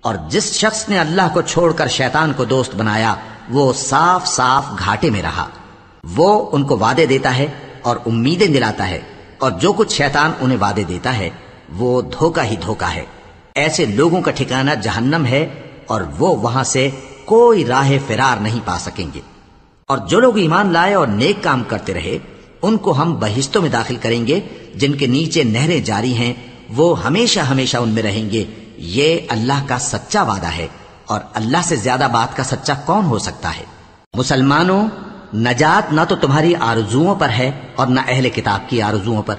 اور جس شخص نے اللہ کو چھوڑ کر شیطان کو دوست بنایا وہ صاف صاف گھاٹے میں رہا۔ وہ ان کو وعدے دیتا ہے اور امیدیں دلاتا ہے، اور جو کچھ شیطان انہیں وعدے دیتا ہے وہ دھوکہ ہی دھوکہ ہے۔ ایسے لوگوں کا ٹھکانہ جہنم ہے، اور وہ وہاں سے کوئی راہ فرار نہیں پا سکیں گے۔ اور جو لوگ ایمان لائے اور نیک کام کرتے رہے ان کو ہم بہشتوں میں داخل کریں گے جن کے نیچے نہریں جاری ہیں، وہ ہمیشہ ہمیشہ ان میں رہیں گے۔ یہ اللہ کا سچا وعدہ ہے، اور اللہ سے زیادہ بات کا سچا کون ہو سکتا ہے؟ مسلمانوں، نجات نہ تو تمہاری آرزوؤں پر ہے اور نہ اہل کتاب کی آرزوؤں پر۔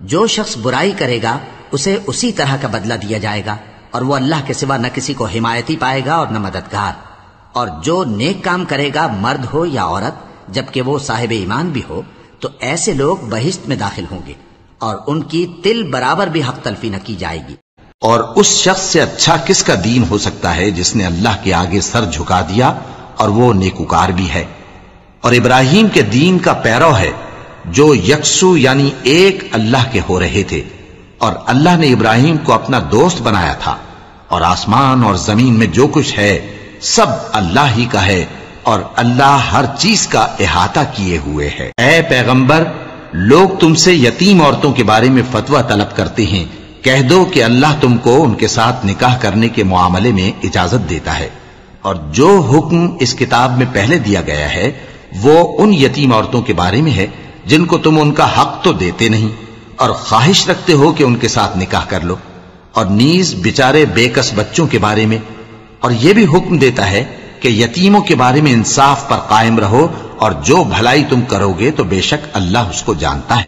جو شخص برائی کرے گا اسے اسی طرح کا بدلہ دیا جائے گا، اور وہ اللہ کے سوا نہ کسی کو حمایتی پائے گا اور نہ مددگار۔ اور جو نیک کام کرے گا، مرد ہو یا عورت، جبکہ وہ صاحب ایمان بھی ہو، تو ایسے لوگ بہشت میں داخل ہوں گے، اور ان کی تل برابر بھی حق تلفی نہ کی جائے گی۔ اور اس شخص سے اچھا کس کا دین ہو سکتا ہے جس نے اللہ کے آگے سر جھکا دیا اور وہ نیکوکار بھی ہے، اور ابراہیم کے دین کا پیرو ہے جو یکسو یعنی ایک اللہ کے ہو رہے تھے، اور اللہ نے ابراہیم کو اپنا دوست بنایا تھا، اور آسمان اور زمین میں جو کچھ ہے سب اللہ ہی کا ہے، اور اللہ ہر چیز کا احاطہ کیے ہوئے ہے۔ اے پیغمبر، لوگ تم سے یتیم عورتوں کے بارے میں فتویٰ طلب کرتے ہیں، کہہ دو کہ اللہ تم کو ان کے ساتھ نکاح کرنے کے معاملے میں اجازت دیتا ہے، اور جو حکم اس کتاب میں پہلے دیا گیا ہے وہ ان یتیم عورتوں کے بارے میں ہے جن کو تم ان کا حق تو دیتے نہیں، اور خواہش رکھتے ہو کہ ان کے ساتھ نکاح کر لو، اور نیز بیچارے بے کس بچوں کے بارے میں، اور یہ بھی حکم دیتا ہے کہ یتیموں کے بارے میں انصاف پر قائم رہو، اور جو بھلائی تم کرو گے تو بے شک اللہ اس کو جانتا ہے۔